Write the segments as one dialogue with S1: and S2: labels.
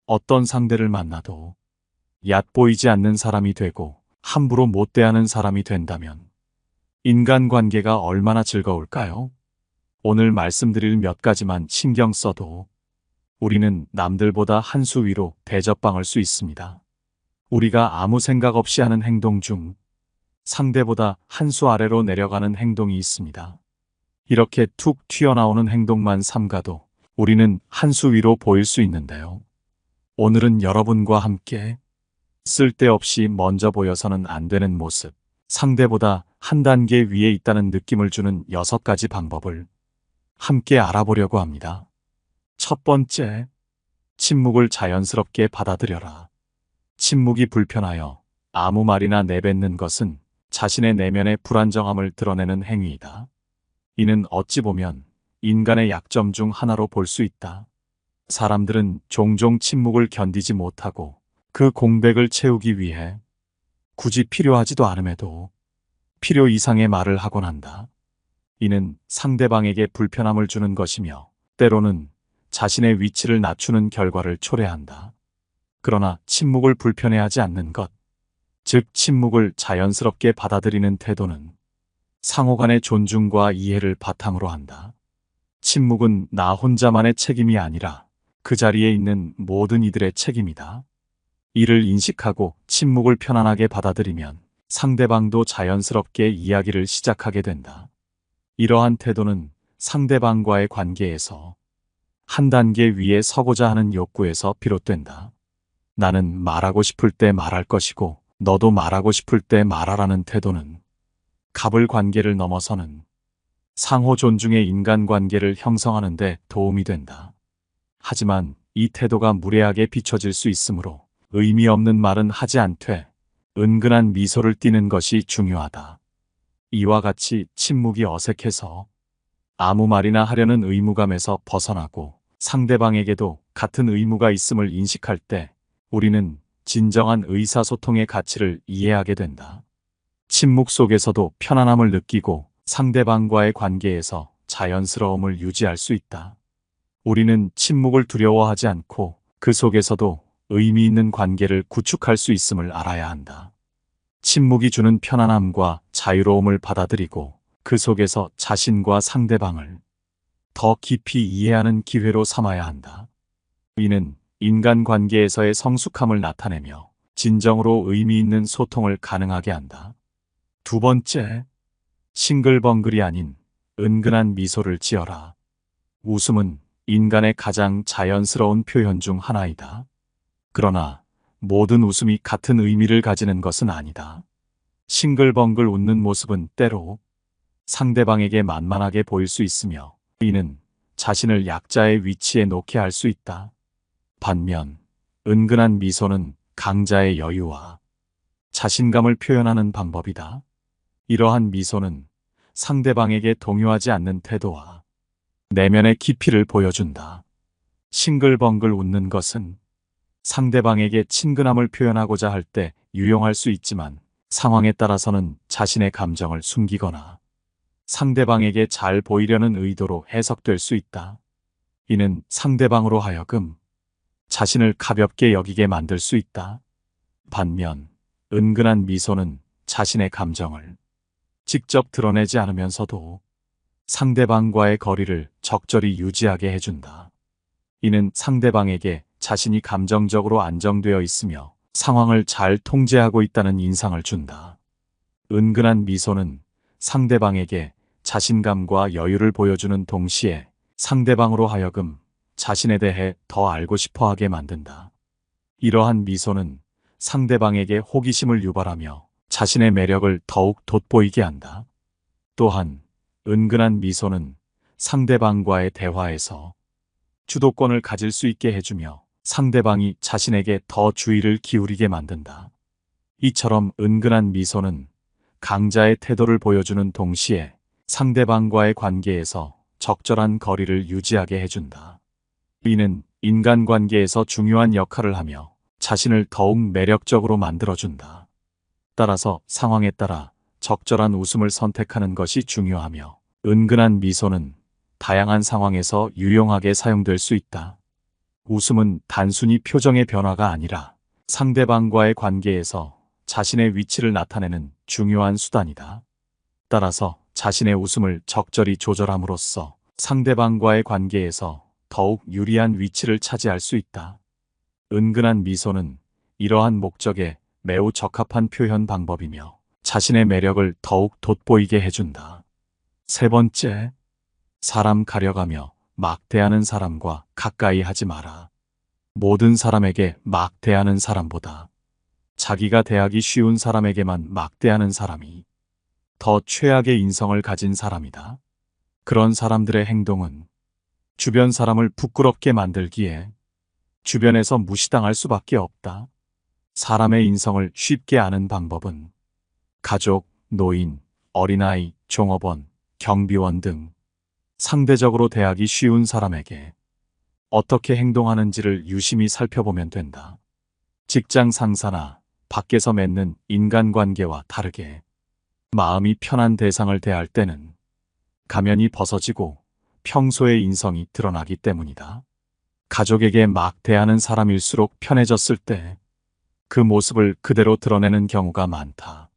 S1: 어떤 상대를 만나도 얕보이지 않는 사람이 되고 함부로 못 대하는 사람이 된다면 인간관계가 얼마나 즐거울까요? 오늘 말씀드릴 몇 가지만 신경 써도 우리는 남들보다 한 수 위로 대접받을 수 있습니다. 우리가 아무 생각 없이 하는 행동 중 상대보다 한 수 아래로 내려가는 행동이 있습니다. 이렇게 툭 튀어나오는 행동만 삼가도 우리는 한 수 위로 보일 수 있는데요. 오늘은 여러분과 함께 쓸데없이 먼저 보여서는 안 되는 모습, 상대보다 한 단계 위에 있다는 느낌을 주는 6가지 방법을 함께 알아보려고 합니다. 첫 번째, 침묵을 자연스럽게 받아들여라. 침묵이 불편하여 아무 말이나 내뱉는 것은 자신의 내면의 불안정함을 드러내는 행위이다. 이는 어찌 보면 인간의 약점 중 하나로 볼 수 있다. 사람들은 종종 침묵을 견디지 못하고 그 공백을 채우기 위해 굳이 필요하지도 않음에도 필요 이상의 말을 하곤 한다. 이는 상대방에게 불편함을 주는 것이며 때로는 자신의 위치를 낮추는 결과를 초래한다. 그러나 침묵을 불편해하지 않는 것, 즉 침묵을 자연스럽게 받아들이는 태도는 상호 간의 존중과 이해를 바탕으로 한다. 침묵은 나 혼자만의 책임이 아니라 그 자리에 있는 모든 이들의 책임이다. 이를 인식하고 침묵을 편안하게 받아들이면 상대방도 자연스럽게 이야기를 시작하게 된다. 이러한 태도는 상대방과의 관계에서 한 단계 위에 서고자 하는 욕구에서 비롯된다. 나는 말하고 싶을 때 말할 것이고 너도 말하고 싶을 때 말하라는 태도는 갑을 관계를 넘어서는 상호 존중의 인간관계를 형성하는 데 도움이 된다. 하지만 이 태도가 무례하게 비춰질 수 있으므로 의미 없는 말은 하지 않되 은근한 미소를 띠는 것이 중요하다. 이와 같이 침묵이 어색해서 아무 말이나 하려는 의무감에서 벗어나고 상대방에게도 같은 의무가 있음을 인식할 때 우리는 진정한 의사소통의 가치를 이해하게 된다. 침묵 속에서도 편안함을 느끼고 상대방과의 관계에서 자연스러움을 유지할 수 있다. 우리는 침묵을 두려워하지 않고 그 속에서도 의미 있는 관계를 구축할 수 있음을 알아야 한다. 침묵이 주는 편안함과 자유로움을 받아들이고 그 속에서 자신과 상대방을 더 깊이 이해하는 기회로 삼아야 한다. 이는 인간관계에서의 성숙함을 나타내며 진정으로 의미 있는 소통을 가능하게 한다. 두 번째, 싱글벙글이 아닌 은근한 미소를 지어라. 웃음은 인간의 가장 자연스러운 표현 중 하나이다. 그러나 모든 웃음이 같은 의미를 가지는 것은 아니다. 싱글벙글 웃는 모습은 때로 상대방에게 만만하게 보일 수 있으며 이는 자신을 약자의 위치에 놓게 할 수 있다. 반면 은근한 미소는 강자의 여유와 자신감을 표현하는 방법이다. 이러한 미소는 상대방에게 동요하지 않는 태도와 내면의 깊이를 보여준다. 싱글벙글 웃는 것은 상대방에게 친근함을 표현하고자 할 때 유용할 수 있지만 상황에 따라서는 자신의 감정을 숨기거나 상대방에게 잘 보이려는 의도로 해석될 수 있다. 이는 상대방으로 하여금 자신을 가볍게 여기게 만들 수 있다. 반면 은근한 미소는 자신의 감정을 직접 드러내지 않으면서도 상대방과의 거리를 적절히 유지하게 해준다. 이는 상대방에게 자신이 감정적으로 안정되어 있으며 상황을 잘 통제하고 있다는 인상을 준다. 은근한 미소는 상대방에게 자신감과 여유를 보여주는 동시에 상대방으로 하여금 자신에 대해 더 알고 싶어 하게 만든다. 이러한 미소는 상대방에게 호기심을 유발하며 자신의 매력을 더욱 돋보이게 한다. 또한 은근한 미소는 상대방과의 대화에서 주도권을 가질 수 있게 해주며 상대방이 자신에게 더 주의를 기울이게 만든다. 이처럼 은근한 미소는 강자의 태도를 보여주는 동시에 상대방과의 관계에서 적절한 거리를 유지하게 해준다. 이는 인간관계에서 중요한 역할을 하며 자신을 더욱 매력적으로 만들어준다. 따라서 상황에 따라 적절한 웃음을 선택하는 것이 중요하며 은근한 미소는 다양한 상황에서 유용하게 사용될 수 있다. 웃음은 단순히 표정의 변화가 아니라 상대방과의 관계에서 자신의 위치를 나타내는 중요한 수단이다. 따라서 자신의 웃음을 적절히 조절함으로써 상대방과의 관계에서 더욱 유리한 위치를 차지할 수 있다. 은근한 미소는 이러한 목적에 매우 적합한 표현 방법이며 자신의 매력을 더욱 돋보이게 해준다. 세 번째, 사람 가려가며 막 대하는 사람과 가까이 하지 마라. 모든 사람에게 막 대하는 사람보다 자기가 대하기 쉬운 사람에게만 막 대하는 사람이 더 최악의 인성을 가진 사람이다. 그런 사람들의 행동은 주변 사람을 부끄럽게 만들기에 주변에서 무시당할 수밖에 없다. 사람의 인성을 쉽게 아는 방법은 가족, 노인, 어린아이, 종업원, 경비원 등 상대적으로 대하기 쉬운 사람에게 어떻게 행동하는지를 유심히 살펴보면 된다. 직장 상사나 밖에서 맺는 인간관계와 다르게 마음이 편한 대상을 대할 때는 가면이 벗어지고 평소의 인성이 드러나기 때문이다. 가족에게 막 대하는 사람일수록 편해졌을 때 그 모습을 그대로 드러내는 경우가 많다.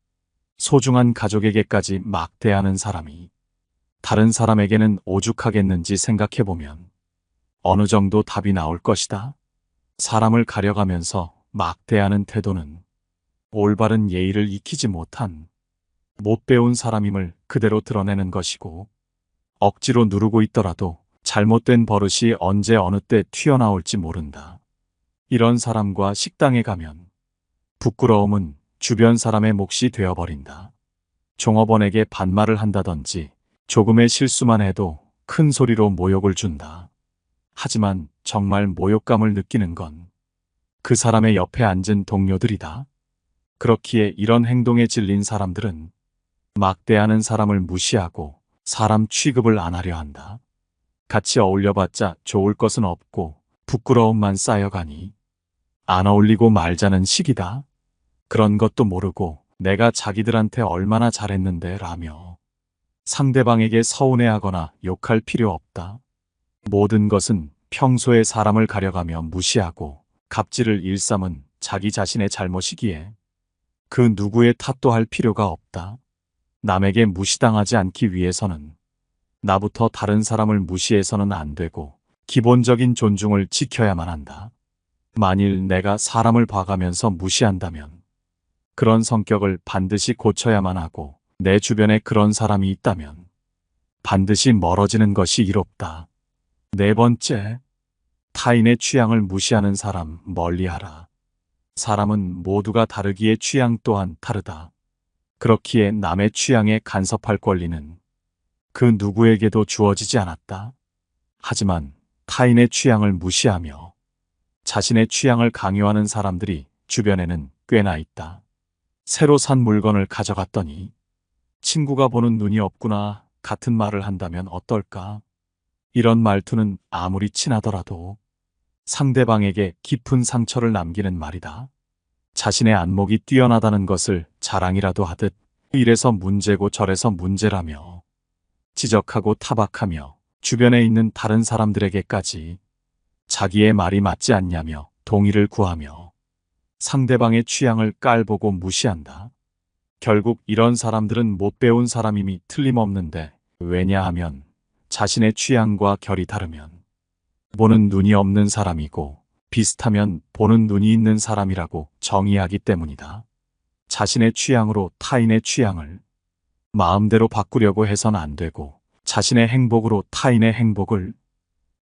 S1: 소중한 가족에게까지 막 대하는 사람이 다른 사람에게는 오죽하겠는지 생각해보면 어느 정도 답이 나올 것이다. 사람을 가려가면서 막 대하는 태도는 올바른 예의를 익히지 못한 못 배운 사람임을 그대로 드러내는 것이고, 억지로 누르고 있더라도 잘못된 버릇이 언제 어느 때 튀어나올지 모른다. 이런 사람과 식당에 가면 부끄러움은 주변 사람의 몫이 되어버린다. 종업원에게 반말을 한다든지 조금의 실수만 해도 큰 소리로 모욕을 준다. 하지만 정말 모욕감을 느끼는 건 그 사람의 옆에 앉은 동료들이다. 그렇기에 이런 행동에 질린 사람들은 막대하는 사람을 무시하고 사람 취급을 안 하려 한다. 같이 어울려봤자 좋을 것은 없고 부끄러움만 쌓여가니 안 어울리고 말자는 식이다. 그런 것도 모르고 내가 자기들한테 얼마나 잘했는데 라며 상대방에게 서운해하거나 욕할 필요 없다. 모든 것은 평소에 사람을 가려가며 무시하고 갑질을 일삼은 자기 자신의 잘못이기에 그 누구의 탓도 할 필요가 없다. 남에게 무시당하지 않기 위해서는 나부터 다른 사람을 무시해서는 안 되고 기본적인 존중을 지켜야만 한다. 만일 내가 사람을 봐가면서 무시한다면 그런 성격을 반드시 고쳐야만 하고 내 주변에 그런 사람이 있다면 반드시 멀어지는 것이 이롭다. 네 번째, 타인의 취향을 무시하는 사람 멀리하라. 사람은 모두가 다르기에 취향 또한 다르다. 그렇기에 남의 취향에 간섭할 권리는 그 누구에게도 주어지지 않았다. 하지만 타인의 취향을 무시하며 자신의 취향을 강요하는 사람들이 주변에는 꽤나 있다. 새로 산 물건을 가져갔더니 친구가 보는 눈이 없구나 같은 말을 한다면 어떨까? 이런 말투는 아무리 친하더라도 상대방에게 깊은 상처를 남기는 말이다. 자신의 안목이 뛰어나다는 것을 자랑이라도 하듯 이래서 문제고 저래서 문제라며 지적하고 타박하며 주변에 있는 다른 사람들에게까지 자기의 말이 맞지 않냐며 동의를 구하며 상대방의 취향을 깔보고 무시한다. 결국 이런 사람들은 못 배운 사람임이 틀림없는데, 왜냐하면 자신의 취향과 결이 다르면 보는 눈이 없는 사람이고 비슷하면 보는 눈이 있는 사람이라고 정의하기 때문이다. 자신의 취향으로 타인의 취향을 마음대로 바꾸려고 해선 안 되고 자신의 행복으로 타인의 행복을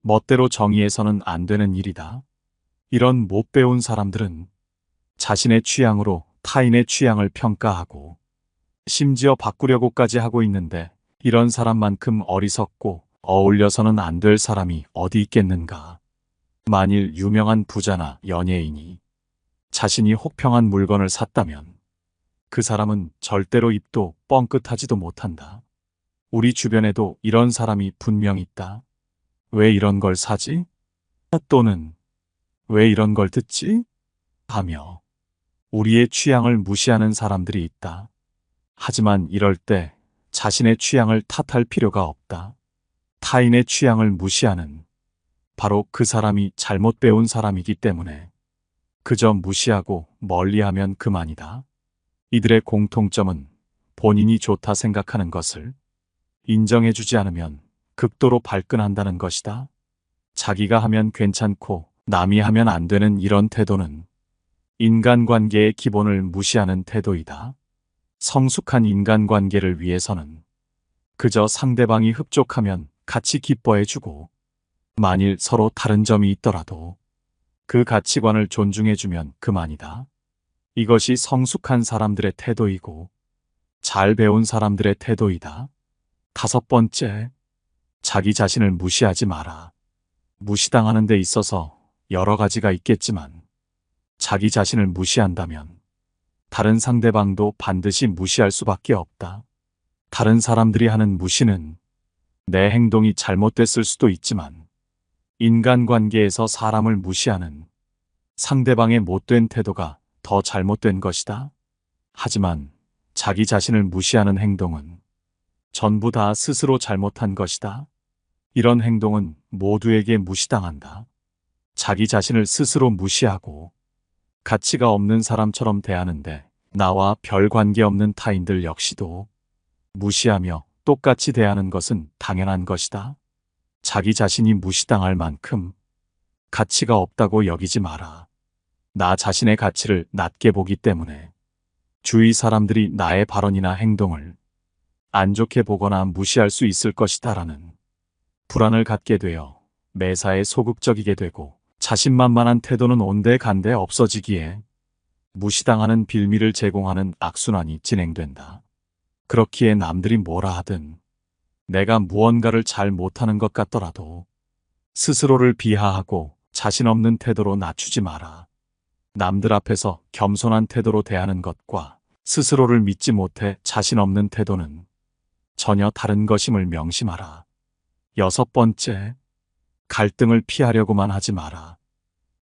S1: 멋대로 정의해서는 안 되는 일이다. 이런 못 배운 사람들은 자신의 취향으로 타인의 취향을 평가하고 심지어 바꾸려고까지 하고 있는데, 이런 사람만큼 어리석고 어울려서는 안 될 사람이 어디 있겠는가. 만일 유명한 부자나 연예인이 자신이 혹평한 물건을 샀다면 그 사람은 절대로 입도 뻥끗하지도 못한다. 우리 주변에도 이런 사람이 분명 있다. 왜 이런 걸 사지? 또는 왜 이런 걸 듣지? 하며 우리의 취향을 무시하는 사람들이 있다. 하지만 이럴 때 자신의 취향을 탓할 필요가 없다. 타인의 취향을 무시하는 바로 그 사람이 잘못 배운 사람이기 때문에 그저 무시하고 멀리하면 그만이다. 이들의 공통점은 본인이 좋다 생각하는 것을 인정해주지 않으면 극도로 발끈한다는 것이다. 자기가 하면 괜찮고 남이 하면 안 되는 이런 태도는 인간관계의 기본을 무시하는 태도이다. 성숙한 인간관계를 위해서는 그저 상대방이 흡족하면 같이 기뻐해주고 만일 서로 다른 점이 있더라도 그 가치관을 존중해주면 그만이다. 이것이 성숙한 사람들의 태도이고 잘 배운 사람들의 태도이다. 5번째, 자기 자신을 무시하지 마라. 무시당하는 데 있어서 여러 가지가 있겠지만 자기 자신을 무시한다면 다른 상대방도 반드시 무시할 수밖에 없다. 다른 사람들이 하는 무시는 내 행동이 잘못됐을 수도 있지만 인간관계에서 사람을 무시하는 상대방의 못된 태도가 더 잘못된 것이다. 하지만 자기 자신을 무시하는 행동은 전부 다 스스로 잘못한 것이다. 이런 행동은 모두에게 무시당한다. 자기 자신을 스스로 무시하고 가치가 없는 사람처럼 대하는데 나와 별 관계없는 타인들 역시도 무시하며 똑같이 대하는 것은 당연한 것이다. 자기 자신이 무시당할 만큼 가치가 없다고 여기지 마라. 나 자신의 가치를 낮게 보기 때문에 주위 사람들이 나의 발언이나 행동을 안 좋게 보거나 무시할 수 있을 것이다라는 불안을 갖게 되어 매사에 소극적이게 되고 자신만만한 태도는 온데간데 없어지기에 무시당하는 빌미를 제공하는 악순환이 진행된다. 그렇기에 남들이 뭐라 하든 내가 무언가를 잘 못하는 것 같더라도 스스로를 비하하고 자신 없는 태도로 낮추지 마라. 남들 앞에서 겸손한 태도로 대하는 것과 스스로를 믿지 못해 자신 없는 태도는 전혀 다른 것임을 명심하라. 6번째, 갈등을 피하려고만 하지 마라.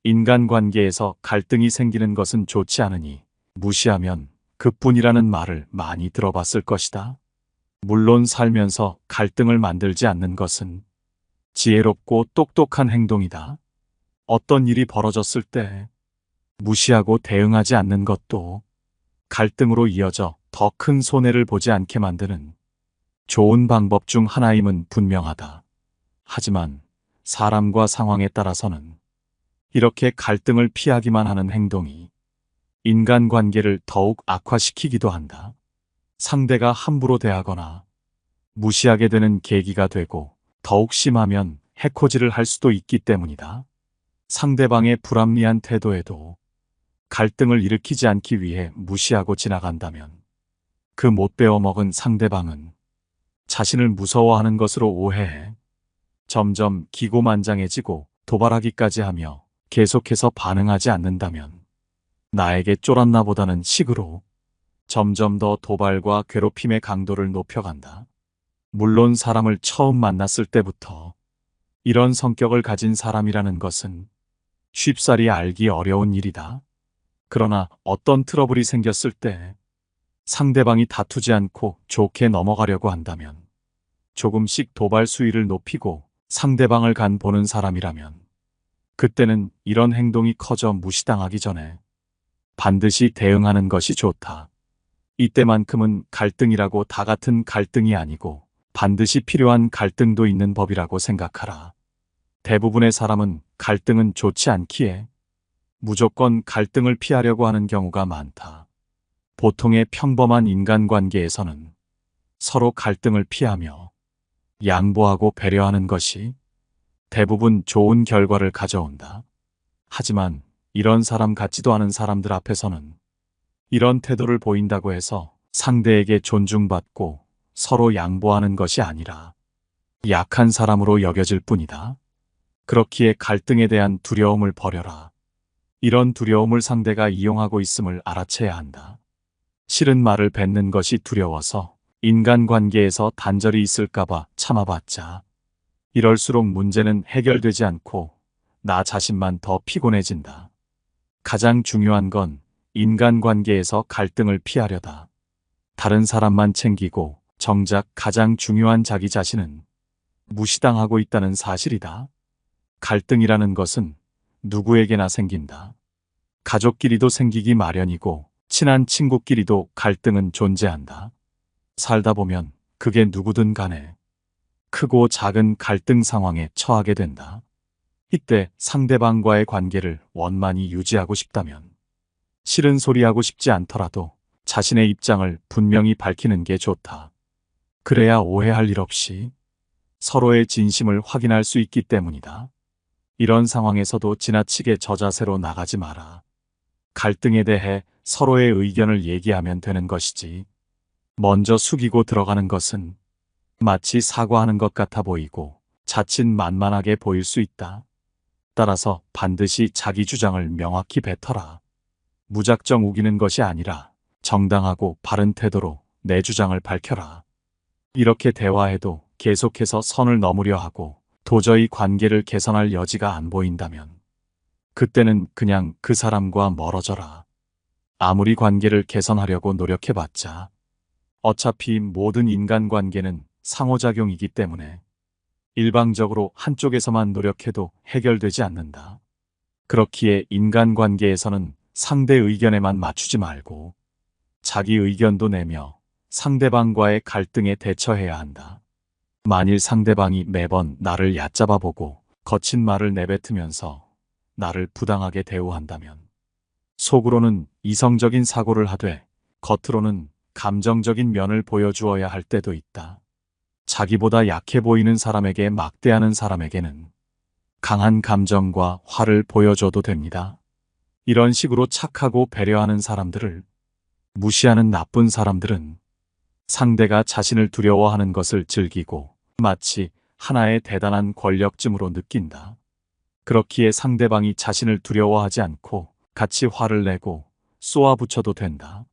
S1: 인간관계에서 갈등이 생기는 것은 좋지 않으니 무시하면 그뿐이라는 말을 많이 들어봤을 것이다. 물론 살면서 갈등을 만들지 않는 것은 지혜롭고 똑똑한 행동이다. 어떤 일이 벌어졌을 때 무시하고 대응하지 않는 것도 갈등으로 이어져 더 큰 손해를 보지 않게 만드는 좋은 방법 중 하나임은 분명하다. 하지만 사람과 상황에 따라서는 이렇게 갈등을 피하기만 하는 행동이 인간관계를 더욱 악화시키기도 한다. 상대가 함부로 대하거나 무시하게 되는 계기가 되고 더욱 심하면 해코지를 할 수도 있기 때문이다. 상대방의 불합리한 태도에도 갈등을 일으키지 않기 위해 무시하고 지나간다면 그 못 배워먹은 상대방은 자신을 무서워하는 것으로 오해해 점점 기고만장해지고 도발하기까지 하며 계속해서 반응하지 않는다면 나에게 쫄았나 보다는 식으로 점점 더 도발과 괴롭힘의 강도를 높여간다. 물론 사람을 처음 만났을 때부터 이런 성격을 가진 사람이라는 것은 쉽사리 알기 어려운 일이다. 그러나 어떤 트러블이 생겼을 때 상대방이 다투지 않고 좋게 넘어가려고 한다면 조금씩 도발 수위를 높이고 상대방을 간보는 사람이라면 그때는 이런 행동이 커져 무시당하기 전에 반드시 대응하는 것이 좋다. 이때만큼은 갈등이라고 다 같은 갈등이 아니고 반드시 필요한 갈등도 있는 법이라고 생각하라. 대부분의 사람은 갈등은 좋지 않기에 무조건 갈등을 피하려고 하는 경우가 많다. 보통의 평범한 인간관계에서는 서로 갈등을 피하며 양보하고 배려하는 것이 대부분 좋은 결과를 가져온다. 하지만 이런 사람 같지도 않은 사람들 앞에서는 이런 태도를 보인다고 해서 상대에게 존중받고 서로 양보하는 것이 아니라 약한 사람으로 여겨질 뿐이다. 그렇기에 갈등에 대한 두려움을 버려라. 이런 두려움을 상대가 이용하고 있음을 알아채야 한다. 싫은 말을 뱉는 것이 두려워서 인간관계에서 단절이 있을까봐 참아봤자 이럴수록 문제는 해결되지 않고 나 자신만 더 피곤해진다. 가장 중요한 건 인간관계에서 갈등을 피하려다. 다른 사람만 챙기고 정작 가장 중요한 자기 자신은 무시당하고 있다는 사실이다. 갈등이라는 것은 누구에게나 생긴다. 가족끼리도 생기기 마련이고 친한 친구끼리도 갈등은 존재한다. 살다 보면 그게 누구든 간에 크고 작은 갈등 상황에 처하게 된다. 이때 상대방과의 관계를 원만히 유지하고 싶다면 싫은 소리 하고 싶지 않더라도 자신의 입장을 분명히 밝히는 게 좋다. 그래야 오해할 일 없이 서로의 진심을 확인할 수 있기 때문이다. 이런 상황에서도 지나치게 저자세로 나가지 마라. 갈등에 대해 서로의 의견을 얘기하면 되는 것이지. 먼저 숙이고 들어가는 것은 마치 사과하는 것 같아 보이고 자칫 만만하게 보일 수 있다. 따라서 반드시 자기 주장을 명확히 뱉어라. 무작정 우기는 것이 아니라 정당하고 바른 태도로 내 주장을 밝혀라. 이렇게 대화해도 계속해서 선을 넘으려 하고 도저히 관계를 개선할 여지가 안 보인다면 그때는 그냥 그 사람과 멀어져라. 아무리 관계를 개선하려고 노력해봤자 어차피 모든 인간관계는 상호작용이기 때문에 일방적으로 한쪽에서만 노력해도 해결되지 않는다. 그렇기에 인간관계에서는 상대 의견에만 맞추지 말고 자기 의견도 내며 상대방과의 갈등에 대처해야 한다. 만일 상대방이 매번 나를 얕잡아보고 거친 말을 내뱉으면서 나를 부당하게 대우한다면 속으로는 이성적인 사고를 하되 겉으로는 감정적인 면을 보여주어야 할 때도 있다. 자기보다 약해 보이는 사람에게 막대하는 사람에게는 강한 감정과 화를 보여줘도 됩니다. 이런 식으로 착하고 배려하는 사람들을 무시하는 나쁜 사람들은 상대가 자신을 두려워하는 것을 즐기고 마치 하나의 대단한 권력쯤으로 느낀다. 그렇기에 상대방이 자신을 두려워하지 않고 같이 화를 내고 쏘아붙여도 된다.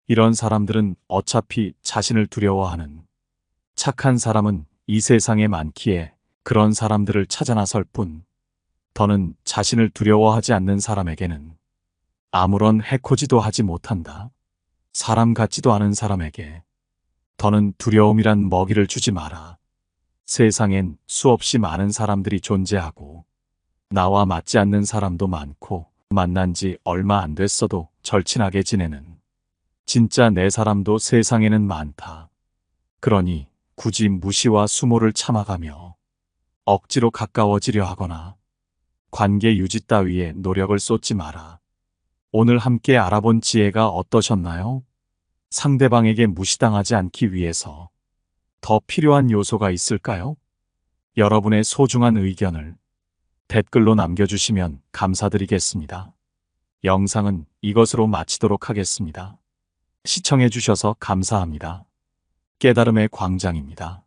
S1: 이런 사람들은 어차피 자신을 두려워하는 착한 사람은 이 세상에 많기에 그런 사람들을 찾아 나설 뿐 더는 자신을 두려워하지 않는 사람에게는 아무런 해코지도 하지 못한다. 사람 같지도 않은 사람에게 더는 두려움이란 먹이를 주지 마라. 세상엔 수없이 많은 사람들이 존재하고 나와 맞지 않는 사람도 많고 만난 지 얼마 안 됐어도 절친하게 지내는 진짜 내 사람도 세상에는 많다. 그러니 굳이 무시와 수모를 참아가며 억지로 가까워지려 하거나 관계 유지 따위에 노력을 쏟지 마라. 오늘 함께 알아본 지혜가 어떠셨나요? 상대방에게 무시당하지 않기 위해서 더 필요한 요소가 있을까요? 여러분의 소중한 의견을 댓글로 남겨주시면 감사드리겠습니다. 영상은 이것으로 마치도록 하겠습니다. 시청해주셔서 감사합니다. 깨달음의 광장입니다.